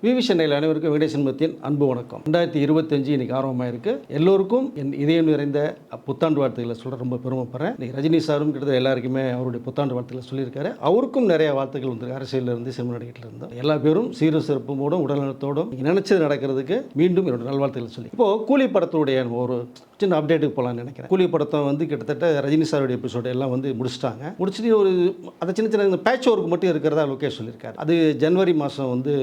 விவி சென்னையில் அனைவருக்கும் வெங்கடேசன் மத்தியின் அன்பு வணக்கம். 2025 இன்னைக்கு ஆரம்பமாக இருக்கு. எல்லோருக்கும் என் இதயம் நிறைந்த புத்தாண்டு வாழ்த்துக்களை சொல்ல ரொம்ப பெருமைப்படுறேன். இன்னைக்கு ரஜினி சாரும் கிட்டத்தட்ட எல்லாருக்குமே அவருடைய புத்தாண்டு வாழ்த்துக்களை சொல்லியிருக்காரு. அவருக்கும் நிறைய வாழ்த்துக்கள் வந்து அரசியலில் இருந்து சினிமா நடிகர்கள் இருந்தோம். எல்லா பேரும் சீரும் சிறப்போடும் உடல்நலத்தோடும் நினைச்சது நடக்கிறதுக்கு மீண்டும் என்னோட நல்வாழ்த்துக்களை சொல்லி இப்போ கூலி படத்துடைய ஒரு சின்ன அப்டேட்டுக்கு போகலான்னு நினைக்கிறேன். கூலி படத்தை வந்து கிட்டத்தட்ட ரஜினி சாருடைய எபிசோடு எல்லாம் வந்து முடிச்சுட்டு ஒரு அதை சின்ன பேட்ச் ஒர்க் மட்டும் இருக்கிறதா லோகேஷ் சொல்லியிருக்காரு. அது ஜனவரி மாதம் வந்து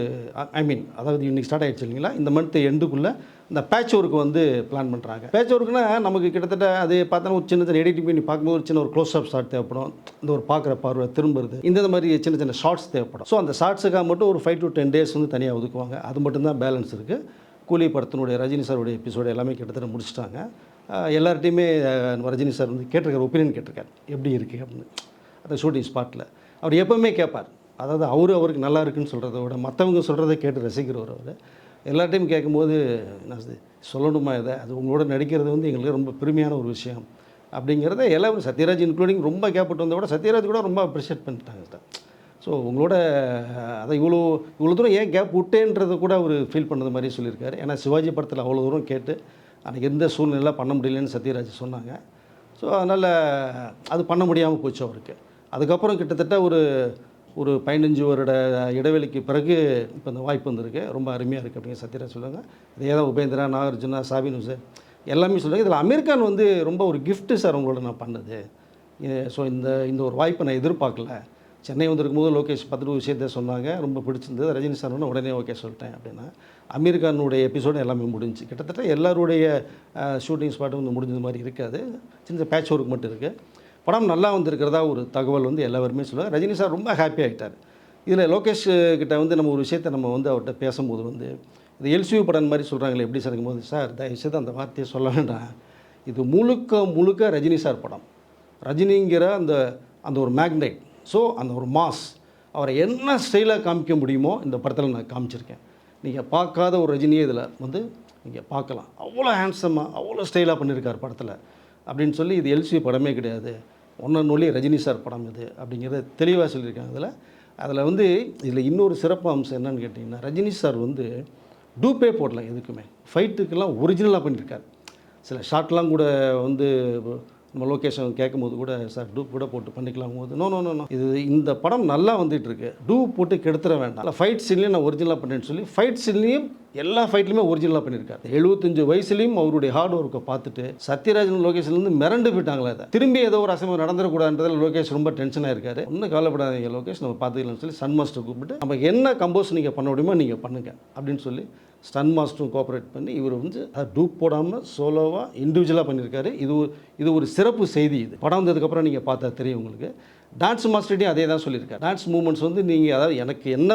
அதாவது இன்னைக்கு ஸ்டார்ட் ஆகிடுச்சு இல்லைங்களா, இந்த மந்த் எண்டுக்குள்ளே இந்த பேட்ச் ஒர்க்கு வந்து பிளான் பண்ணுறாங்க. பேட்ச் ஒர்க்குனா நமக்கு கிட்டத்தட்ட அது பார்த்தா ஒரு சின்ன எடிட்டிங் பண்ணி பார்க்கும்போது ஒரு சின்ன ஒரு க்ளோஸ் அப் ஷாட் தேவைப்படும். இந்த ஒரு பார்க்குற பார்வை திரும்புறது இந்த மாதிரி சின்ன ஷார்ட்ஸ் தேவைப்படும். ஸோ அந்த ஷார்ட்ஸுக்காக மட்டும் ஒரு 5 to 10 days வந்து தனியாக ஒதுக்குவாங்க. அது மட்டும்தான் பேலன்ஸ் இருக்குது. கூலி படத்தினுடைய ரஜினி சாருடைய எபிசோடு எல்லாமே கிட்டத்தட்ட முடிச்சிட்டாங்க. எல்லார்ட்டையுமே ரஜினி சார் வந்து கேட்டிருக்காரு, ஒப்பீனியன் கேட்டிருக்காரு எப்படி இருக்குது அப்படின்னு. அந்த ஷூட்டிங் ஸ்பாட்டில் அவர் எப்போவுமே கேட்பார். அதாவது அவருக்கு நல்லா இருக்குன்னு சொல்கிறத விட மற்றவங்க சொல்கிறத கேட்டு ரசிக்கிறவர். அவர் எல்லார்ட்டையும் கேட்கும்போது என்ன சொல்லணுமா இதை, அது உங்களோட நடிக்கிறது வந்து எங்களுக்கு ரொம்ப பெருமையான ஒரு விஷயம் அப்படிங்கிறத எல்லாரும் சத்யராஜ் இன்க்ளூடிங் ரொம்ப கேட்பட்டு வந்த விட சத்யராஜ் கூட ரொம்ப அப்ரிஷியேட் பண்ணிட்டாங்க சார். ஸோ உங்களோட அதை இவ்வளோ தூரம் ஏன் கேப் விட்டேன்றதை கூட அவர் ஃபீல் பண்ணது மாதிரி சொல்லியிருக்காரு. ஏன்னா சிவாஜி படத்தில் அவ்வளோ தூரம் கேட்டு அன்றைக்கி எந்த சூழ்நிலையில் பண்ண முடியலன்னு சத்யராஜ் சொன்னாங்க. ஸோ அதனால் அது பண்ண முடியாமல் போச்சு அவருக்கு. அதுக்கப்புறம் கிட்டத்தட்ட ஒரு 15 வருட இடைவெளிக்கு பிறகு இப்போ இந்த வாய்ப்பு வந்திருக்கு. ரொம்ப அருமையாக இருக்குது அப்படிங்கிற சத்யராஜ் சொல்லுவாங்க. இதே தான் உபேந்திரா, நாகார்ஜுனா, சாபின் ஹுசேன் எல்லாமே சொல்லுவாங்க. இதில் அமீர் கான் வந்து ரொம்ப ஒரு கிஃப்ட்டு சார் உங்களோட நான் பண்ணது. ஸோ இந்த ஒரு வாய்ப்பை நான் எதிர்பார்க்கல. சென்னை வந்திருக்கும் போது லோகேஷ் 10 விஷயத்த சொன்னாங்க, ரொம்ப பிடிச்சிருந்தது. ரஜினி சார் உடனே ஓகே சொல்லிட்டேன் அப்படின்னா. அமீர் கானுடைய எபிசோடு எல்லாமே முடிஞ்சு கிட்டத்தட்ட எல்லாருடைய ஷூட்டிங் ஸ்பாட்டும் வந்து முடிஞ்சது மாதிரி இருக்காது. சின்ன பேட்ச் ஒர்க் மட்டும் இருக்குது. படம் நல்லா வந்திருக்கிறதா ஒரு தகவல் வந்து எல்லாருமே சொல்லுவாங்க. ரஜினி சார் ரொம்ப ஹாப்பி ஆகிட்டார். இதில் லோகேஷ் கிட்ட வந்து நம்ம ஒரு விஷயத்தை நம்ம வந்து அவர்கிட்ட பேசும்போது வந்து இது எல்சியூ படம் மாதிரி சொல்கிறாங்களே எப்படி சார் இருக்கும்போது, சார் தயவுசெய்து அந்த வார்த்தையை சொல்ல வேண்டாம். இது முழுக்க ரஜினி சார் படம். ரஜினிங்கிற அந்த ஒரு மேக்னைட். ஸோ அந்த ஒரு மாஸ் அவரை என்ன ஸ்டைலாக காமிக்க முடியுமோ இந்த படத்தில் நான் காமிச்சிருக்கேன். நீங்கள் பார்க்காத ஒரு ரஜினியே இதில் வந்து நீங்கள் பார்க்கலாம். அவ்வளோ ஹேண்ட்ஸமாக அவ்வளோ ஸ்டைலாக பண்ணியிருக்கார் படத்தில் அப்படின்னு சொல்லி, இது எல்சி படமே கிடையாது, ஒன்றொல்லி ரஜினி சார் படம் இது அப்படிங்கிறத தெளிவாக சொல்லியிருக்காங்க. அதில் வந்து இதில் இன்னொரு சிறப்பு அம்சம் என்னன்னு கேட்டிங்கன்னா, ரஜினி சார் வந்து டூப்பே போடலாம் எதுக்குமே. ஃபைட்டுக்கெல்லாம் ஒரிஜினலாக பண்ணியிருக்கார். சில ஷார்ட்லாம் கூட வந்து நம்ம லொக்கேஷன் கேட்கும்போது கூட சார் டூப் கூட போட்டு பண்ணிக்கலாம் போது நோ இது இந்த படம் நல்லா வந்துட்டுருக்கு, டூப் போட்டு கெடுத்துட வேண்டாம். இல்லை ஃபைட் சீன்லேயும் நான் ஒரிஜினலாக பண்ணேன்னு சொல்லி ஃபைட் சீன்லேயும் எல்லா ஃபைட்லையுமே ஒரிஜினலாக பண்ணியிருக்காரு. 75 வயசுலேயும் அவருடைய ஹார்ட் ஒர்க்கை பார்த்துட்டு சத்யராஜன் லோகேஷ்லேருந்து மிரண்டு போயிட்டாங்களே. அதை திரும்பி ஏதோ ஒரு அசைவம் நடந்துடக்கூடாதுன்றதில் லோகேஷ் ரொம்ப டென்ஷனாக இருக்காரு. ஒன்றும் கவலைப்படாதீங்க லோகேஷ், நம்ம பார்த்துக்கலாம்னு சொல்லி சன் மாஸ்டர் கூப்பிட்டு நம்ம என்ன கம்போஸ் நீங்கள் பண்ண முடியுமோ நீங்கள் பண்ணுங்கள் அப்படின்னு சொல்லி ஸ்டன் மாஸ்டரும் கோஆப்ரேட் பண்ணி இவர் வந்து அது டூப் போடாமல் சோலோவாக இண்டிவிஜுவலாக பண்ணியிருக்காரு. இது ஒரு சிறப்பு செய்தி. இது படம் வந்ததுக்கப்புறம் நீங்கள் பார்த்தா தெரியும் உங்களுக்கு. டான்ஸ் மாஸ்டர்டையும் அதே தான் சொல்லியிருக்காரு. டான்ஸ் மூமெண்ட்ஸ் வந்து நீங்கள் அதாவது எனக்கு என்ன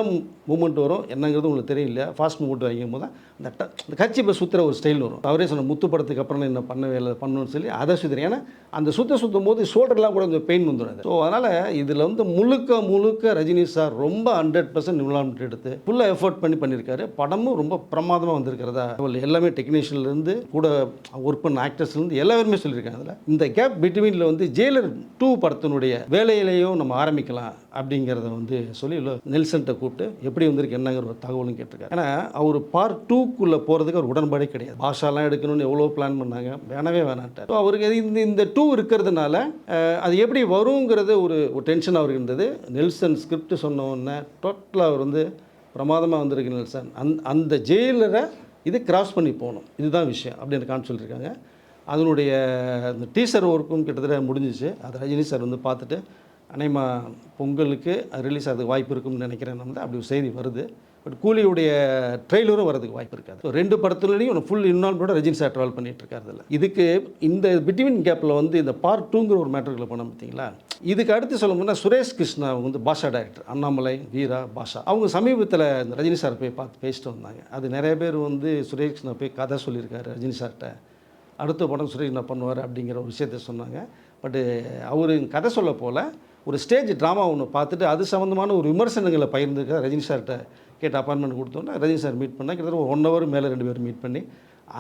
மூமெண்ட் வரும் என்னங்கிறது உங்களுக்கு தெரியல, ஃபாஸ்ட் மூமெண்ட் வைக்கும் போது அந்த கட்சிப்பை சுற்றுற ஒரு ஸ்டைல் வரும். அவரே சொன்ன முத்து படத்துக்கு அப்புறம் என்ன பண்ணவே இல்லை பண்ணணும்னு சொல்லி அதை சுற்றுறேன். ஏன்னா அந்த சுற்றும் போது ஷோல்டர்லாம் கூட கொஞ்சம் பெயின் வந்துடும். ஸோ அதனால் இதில் வந்து முழுக்க ரஜினி சார் ரொம்ப 100% இன்வால்வ்மெண்ட் எடுத்து ஃபுல்லாக எஃபோர்ட் பண்ணியிருக்காரு. படமும் ரொம்ப பிரமாதமாக வந்திருக்கிறதா எல்லாமே டெக்னீஷியன்லேருந்து கூட ஒர்க் பண்ண ஆக்டர்ஸ்லேருந்து எல்லாருமே சொல்லியிருக்காங்க. அதில் இந்த கேப் பிட்வீனில் வந்து ஜெயிலர் 2 படத்தினுடைய வேலையிலையும் நம்ம ஆரம்பிக்கலாம் அப்படிங்கிறத வந்து சொல்லி நெல்சன்ட்டை கூப்பிட்டு எப்படி வந்திருக்கு என்னங்கிற ஒரு தகவலும் கேட்டிருக்காரு. ஏன்னா அவர் பார்ட் 2க்குள்ளே போகிறதுக்கு அவர் உடன்பாடே கிடையாது. பாஷாலாம் எடுக்கணும்னு எவ்வளோ பிளான் பண்ணாங்க, வேணாட்டார். ஸோ அவருக்கு இந்த 2 இருக்கிறதுனால அது எப்படி வருங்கிறது ஒரு டென்ஷன் அவருக்கு இருந்தது. நெல்சன் ஸ்கிரிப்ட் சொன்ன உடனே டோட்டலாக அவர் வந்து பிரமாதமாக வந்திருக்கு நெல்சன். அந்த ஜெயிலரை இது கிராஸ் பண்ணி போகணும், இதுதான் விஷயம் அப்படின்னு காமிச்சு சொல்லியிருக்காங்க. அதனுடைய அந்த டீசர் ஒர்க்கும் கிட்டத்தட்ட முடிஞ்சிச்சு. அது ரஜினி சார் வந்து பார்த்துட்டு அநேகமா பொங்கலுக்கு ரிலீஸ் ஆகிறதுக்கு வாய்ப்பு இருக்கும்னு நினைக்கிறேன். வந்து அப்படி ஒரு செய்தி வருது. பட் கூலியுடைய ட்ரெய்லரும் வரதுக்கு வாய்ப்பு இருக்காது. ஸோ 2 படத்துலையும் ஃபுல் இன்வால்வ்மெண்ட்டோட ரஜினி சார் ட்ராவல் பண்ணிகிட்டு இருக்காரு. இதில் இதுக்கு இந்த பிட்வீன் கேப்பில் வந்து இந்த பார்ட் 2ங்கிற ஒரு மேட்டருக்குள்ள போனோம் பார்த்தீங்களா. இதுக்கு அடுத்து சொல்ல முடியும்னா சுரேஷ் கிருஷ்ணா அவங்க வந்து பாஷா டைரக்டர், அண்ணாமலை, வீரா, பாஷா அவங்க சமீபத்தில் இந்த ரஜினி சார் போய் பார்த்து பேசிட்டு வந்தாங்க. அது நிறைய பேர் வந்து சுரேஷ் கிருஷ்ணா போய் கதை சொல்லியிருக்காரு ரஜினி சார்கிட்ட, அடுத்த படம் சுரேஷ் என்ன பண்ணுவார் அப்படிங்கிற ஒரு விஷயத்த சொன்னாங்க. பட்டு அவர் கதை சொல்ல போல் ஒரு ஸ்டேஜ் ட்ராமா ஒன்று பார்த்துட்டு அது சம்மந்தமான ஒரு விமர்சனங்களை பகிர்ந்துக்க ரஜினி சார்கிட்ட கேட்டு அப்பாயின்மெண்ட் கொடுத்தோன்னா ரஜினி சார் மீட் பண்ணால் கிட்டத்தட்ட ஒரு 1 hour மேலே 2 பேரும் மீட் பண்ணி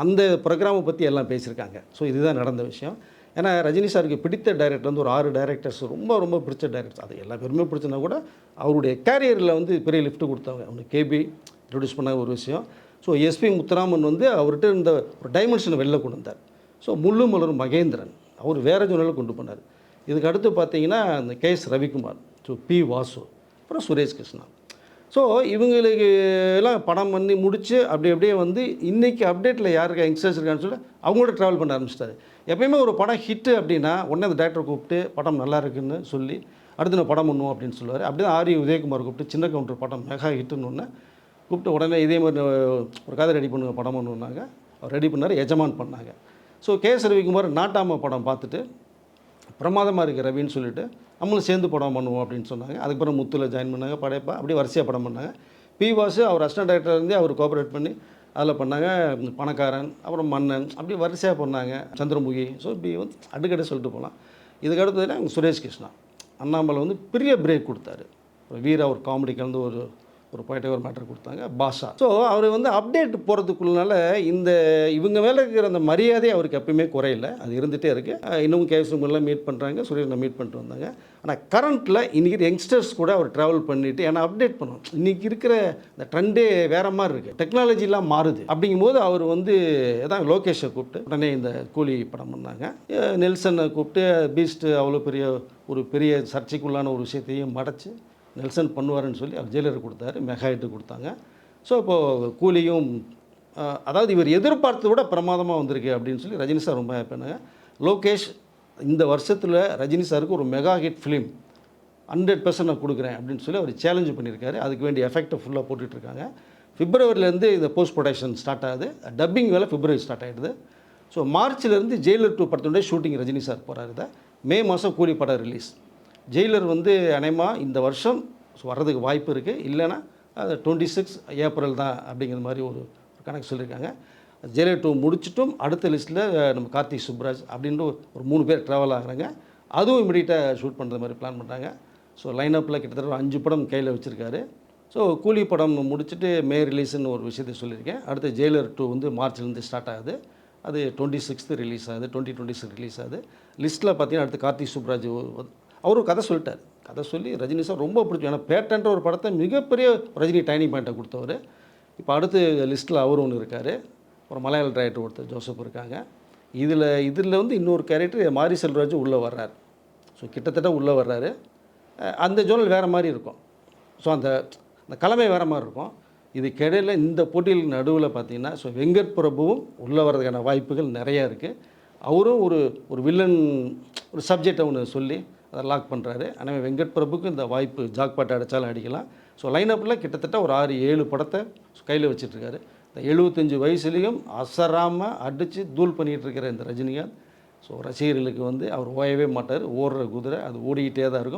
அந்த ப்ரோக்ராமை பற்றி எல்லாம் பேசியிருக்காங்க. ஸோ இதுதான் நடந்த விஷயம். ஏன்னா ரஜினி சாருக்கு பிடித்த டைரக்டர் வந்து ஒரு 6 டைரக்டர்ஸ் ரொம்ப பிடிச்ச டைரக்டர்ஸ். அது எல்லா பேருமே பிடிச்சனா கூட அவருடைய கேரியரில் வந்து பெரிய லிஃப்ட் கொடுத்தவங்க. ஒன்று கேபி, இன்ட்ரடியூஸ் பண்ண ஒரு விஷயம். ஸோ எஸ்பி முத்துராமன் வந்து அவர்கிட்ட இருந்த ஒரு டைமென்ஷனை வெளில கொண்டு வந்தார். ஸோ முள்ளு மலரும் மகேந்திரன் அவர் வேறு ஜோனில் கொண்டு போனார். இதுக்கு அடுத்து பார்த்தீங்கன்னா இந்த K S Ravikumar, so P Vasu, அப்புறம் சுரேஷ் கிருஷ்ணா. ஸோ இவங்களுக்கு எல்லாம் படம் பண்ணி முடித்து அப்படியே வந்து இன்றைக்கி அப்டேட்டில் யாருக்கு யங்ஸ்டர்ஸ் இருக்கான்னு சொல்லி அவங்களோட ட்ராவல் பண்ண ஆரம்பிச்சிட்டாரு. எப்பயுமே ஒரு படம் ஹிட்டு அப்படின்னா உடனே அந்த டேரக்டரை கூப்பிட்டு படம் நல்லா இருக்குன்னு சொல்லி அடுத்து நான் படம் பண்ணுவோம் அப்படின்னு சொல்லுவார். அப்படி தான் ஆரி உதயகுமார் கூப்பிட்டு சின்ன கவுண்டர் படம் மெகா ஹிட்டுன்னு ஒன்று கூப்பிட்டு உடனே இதே மாதிரி ஒரு கதை ரெடி பண்ணுங்க படம் பண்ணுவாங்க. அவர் ரெடி பண்ணார், எஜமான் பண்ணாங்க. ஸோ கேஎஸ் ரவிக்குமார் நாட்டாம படம் பார்த்துட்டு பிரமாதமாக இருக்குது ரவின்னு சொல்லிவிட்டு நம்மளும் சேர்ந்து படம் பண்ணுவோம் அப்படின்னு சொன்னாங்க. அதுக்கப்புறம் முத்தில் ஜாயின் பண்ணாங்க, படையப்பா அப்படியே வரிசையாக படம் பண்ணாங்க. பி வாசு அவர் அசிஸ்டன்ட் டைரக்டர் இருந்தே அவர் கோஆப்ரேட் பண்ணி அதில் பண்ணாங்க. பணக்காரன், அப்புறம் மன்னன், அப்படி வரிசையாக பண்ணாங்க. சந்திரமுகி. ஸோ இப்படி வந்து அடுக்கடை சொல்லிட்டு போகலாம். இதுக்கு அடுத்ததில் சுரேஷ் கிருஷ்ணா, அண்ணாமலை வந்து பெரிய பிரேக் கொடுத்தாரு. வீரா ஒரு காமெடி கலந்து ஒரு பாயிண்ட் ஒரு மேட்டர் கொடுத்தாங்க. பாஷா. ஸோ அவர் வந்து அப்டேட் போகிறதுக்குள்ளனால இவங்க மேலே இருக்கிற அந்த மரியாதை அவருக்கு எப்பயுமே குறையில, அது இருந்துகிட்டே இருக்குது. இன்னமும் கேஎஸ்எம்லாம் மீட் பண்ணுறாங்க, சுரேஷனை மீட் பண்ணிட்டு வந்தாங்க. ஆனால் கரண்ட்டில் இன்றைக்கி யங்ஸ்டர்ஸ் கூட அவர் ட்ராவல் பண்ணிவிட்டு ஏன்னா அப்டேட் பண்ணணும். இன்றைக்கி இருக்கிற இந்த ட்ரெண்டே வேறு மாதிரி இருக்குது, டெக்னாலஜிலாம் மாறுது. அப்படிங்கும்போது அவர் வந்து எதாவது லோகேஷை கூப்பிட்டு உடனே இந்த கூலி படம் பண்ணாங்க. நெல்சனை கூப்பிட்டு பீஸ்ட்டு அவ்வளோ பெரிய சர்ச்சைக்குள்ளான ஒரு விஷயத்தையும் மறைச்சு நெல்சன் பண்ணுவாருன்னு சொல்லி அவர் ஜெயிலர் கொடுத்தாரு, மெகாஹிட்டு கொடுத்தாங்க. ஸோ இப்போது கூலியும் அதாவது இவர் எதிர்பார்த்ததை விட பிரமாதமாக வந்திருக்கு அப்படின்னு சொல்லி ரஜினி சார் ரொம்ப ஹாப்பி பண்ணாங்க. லோகேஷ் இந்த வருஷத்தில் ரஜினி சாருக்கு ஒரு மெகா ஹிட் ஃபிலிம் 100% நான் கொடுக்குறேன் அப்படின்னு சொல்லி அவர் சேலஞ்சு பண்ணியிருக்காரு. அதுக்கு வேண்டிய எஃபெக்டை ஃபுல்லாக போட்டுட்ருக்காங்க. பிப்ரவரிலேருந்து இந்த போஸ்ட் ப்ரொடக்ஷன் ஸ்டார்ட் ஆகுது. டப்பிங் வேலை பிப்ரவரி ஸ்டார்ட் ஆகிடுது. ஸோ மார்ச்லேருந்து ஜெயிலர் 2 படத்துடைய ஷூட்டிங் ரஜினி சார் போகிறாரு. மே மாதம் கூலி படம் ரிலீஸ். ஜெயிலர் வந்து அநேகமாக இந்த வருஷம் வர்றதுக்கு வாய்ப்பு இருக்குது, இல்லைன்னா அது 26 ஏப்ரல் தான் அப்படிங்கிற மாதிரி ஒரு கணக்கு சொல்லியிருக்காங்க. ஜெயிலர் 2 முடிச்சிட்டும் அடுத்த லிஸ்ட்டில் நம்ம கார்த்திக் சுப்ராஜ் அப்படின்ற ஒரு 3 பேர் ட்ராவல் ஆகிறாங்க. அதுவும் இமிடியேட்டாக ஷூட் பண்ணுற மாதிரி பிளான் பண்ணுறாங்க. ஸோ லைனப்பில் கிட்டத்தட்ட 5 படம் கையில் வச்சுருக்காரு. ஸோ கூலி படம் முடிச்சுட்டு மே ரிலீஸ்ன்னு ஒரு விஷயத்தை சொல்லியிருக்கேன். அடுத்து ஜெயிலர் 2 வந்து மார்ச்லேருந்து ஸ்டார்ட் ஆகுது. அது 26 ரிலீஸ் ஆகுது, 2026 ரிலீஸ் ஆகுது. லிஸ்ட்டில் பார்த்தீங்கன்னா அடுத்து கார்த்திக் சுப்ராஜ் அவரும் கதை சொல்லிட்டார். கதை சொல்லி ரஜினி சார் ரொம்ப பிடிக்கும். ஏன்னா பேட்டன்ற ஒரு படத்தை மிகப்பெரிய ரஜினி டைனிங் பாயிண்ட்டை கொடுத்தவர். இப்போ அடுத்து லிஸ்ட்டில் அவர் ஒன்று இருக்கார். ஒரு மலையாள டைரக்டர் ஒருத்தர் ஜோசப் இருக்காங்க. இதில் வந்து இன்னொரு கேரக்டர் மாரி செல்வராஜ் உள்ளே வர்றார். ஸோ கிட்டத்தட்ட உள்ளே வர்றாரு. அந்த ஜோனல் வேறு மாதிரி இருக்கும். ஸோ அந்த கலமை வேறு மாதிரி இருக்கும். இதுக்கிடையில் இந்த போட்டியில் நடுவில் பார்த்தீங்கன்னா ஸோ வெங்கட் பிரபுவும் உள்ளே வர்றதுக்கான வாய்ப்புகள் நிறையா இருக்குது. அவரும் ஒரு வில்லன் ஒரு சப்ஜெக்டை ஒன்று சொல்லி அதை லாக் பண்ணுறாரு. ஆனால் வெங்கட் பிரபுக்கு இந்த வாய்ப்பு ஜாக்பாட் அடித்தாலும் அடிக்கலாம். ஸோ லைனப்பில் கிட்டத்தட்ட ஒரு 6-7 படத்தை கையில் வச்சிட்ருக்காரு. இந்த 75 வயசுலேயும் அசராமல் அடித்து தூள் பண்ணிகிட்ருக்கிற இந்த ரஜினிகாந்த் ஸோ ரசிகர்களுக்கு வந்து அவர் ஓயவே மாட்டார். ஓடுற குதிரை அது ஓடிக்கிட்டே தான் இருக்கும்.